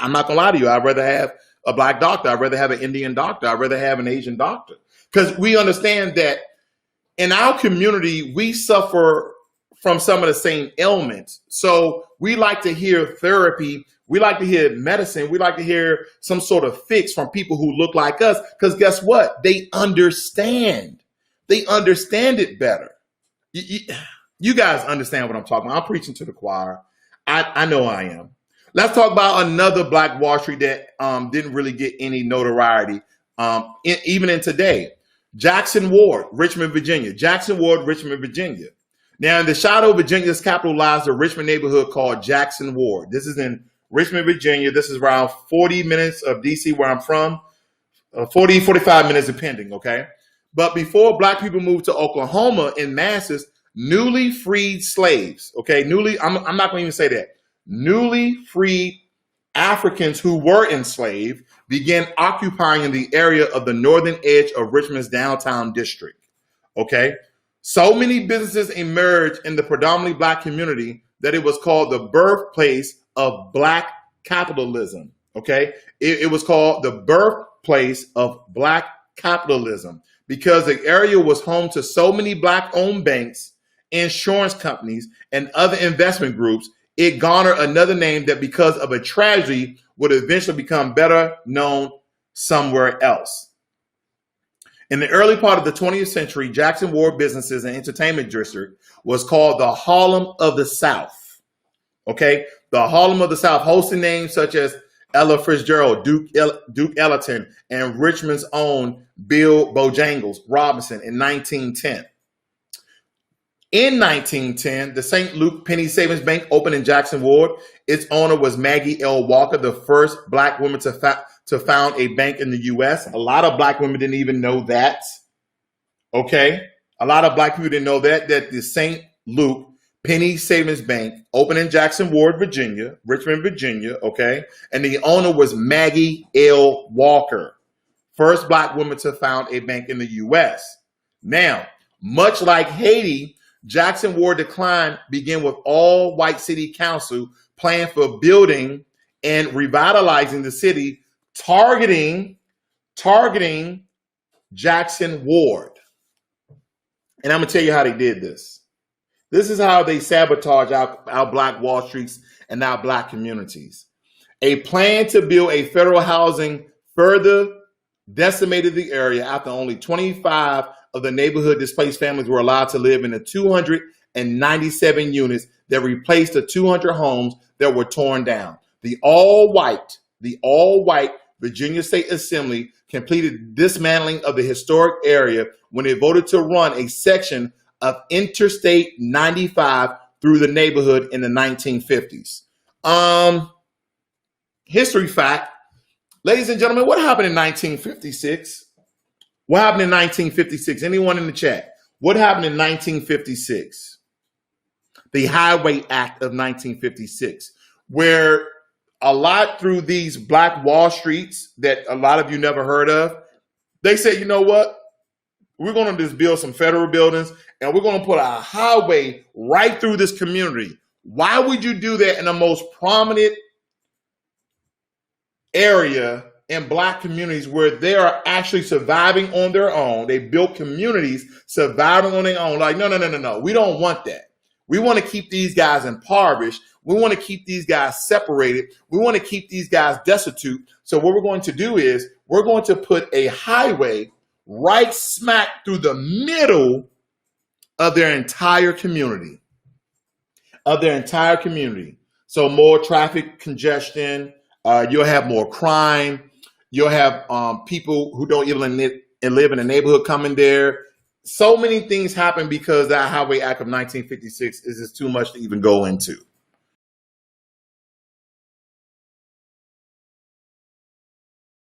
I'm not gonna lie to you. I'd rather have a black doctor. I'd rather have an Indian doctor. I'd rather have an Asian doctor, because we understand that in our community we suffer from some of the same ailments. So we like to hear therapy. We like to hear medicine. We like to hear some sort of fix from people who look like us, because guess what? They understand. They understand it better. You guys understand what I'm talking about. I'm preaching to the choir. I know I am. Let's talk about another Black Wall Street that didn't really get any notoriety, even in today. Jackson Ward, Richmond, Virginia. Jackson Ward, Richmond, Virginia. Now, in the shadow of Virginia's capital lies the Richmond neighborhood called Jackson Ward. This is in Richmond, Virginia. This is around 40 minutes of D.C., where I'm from. 45 minutes depending, okay? But before Black people moved to Oklahoma in masses, newly freed slaves, okay? I'm not going to even say that. Newly freed Africans who were enslaved began occupying the area of the northern edge of Richmond's downtown district, okay? So many businesses emerged in the predominantly Black community that it was called the birthplace of Black capitalism, okay? It was called the birthplace of Black capitalism because the area was home to so many Black-owned banks, insurance companies, and other investment groups. It garnered another name that, because of a tragedy, would eventually become better known somewhere else. In the early part of the 20th century, Jackson Ward Businesses and Entertainment District was called the Harlem of the South. Okay, the Harlem of the South, hosting names such as Ella Fitzgerald, Duke Ellington, and Richmond's own Bill Bojangles Robinson in 1910. In 1910, the St. Luke Penny Savings Bank opened in Jackson Ward. Its owner was Maggie L. Walker, the first Black woman to found a bank in the U.S. A lot of Black women didn't even know that. Okay? A lot of Black people didn't know that the St. Luke Penny Savings Bank opened in Jackson Ward, Virginia, Richmond, Virginia, okay? And the owner was Maggie L. Walker, first Black woman to found a bank in the U.S. Now, much like Haiti, Jackson Ward decline began with all white city council plan for building and revitalizing the city, targeting Jackson Ward. And I'm going to tell you how they did this. This is how they sabotage our Black Wall Streets and our Black communities. A plan to build a federal housing further decimated the area after only 25 of the neighborhood displaced families were allowed to live in the 297 units that replaced the 200 homes that were torn down. The all-white Virginia State Assembly completed dismantling of the historic area when it voted to run a section of Interstate 95 through the neighborhood in the 1950s. History fact, ladies and gentlemen, what happened in 1956? What happened in 1956? Anyone in the chat? What happened in 1956? The Highway Act of 1956, where a lot through these Black Wall Streets that a lot of you never heard of, they said, you know what? We're going to just build some federal buildings and we're going to put a highway right through this community. Why would you do that in the most prominent area in Black communities where they are actually surviving on their own? They built communities surviving on their own. Like, no. We don't want that. We want to keep these guys impoverished. We want to keep these guys separated. We want to keep these guys destitute. So what we're going to do is we're going to put a highway right smack through the middle of their entire community. So more traffic congestion. You'll have more crime. You'll have people who don't even live in the neighborhood coming there. So many things happen because that Highway Act of 1956 is just too much to even go into.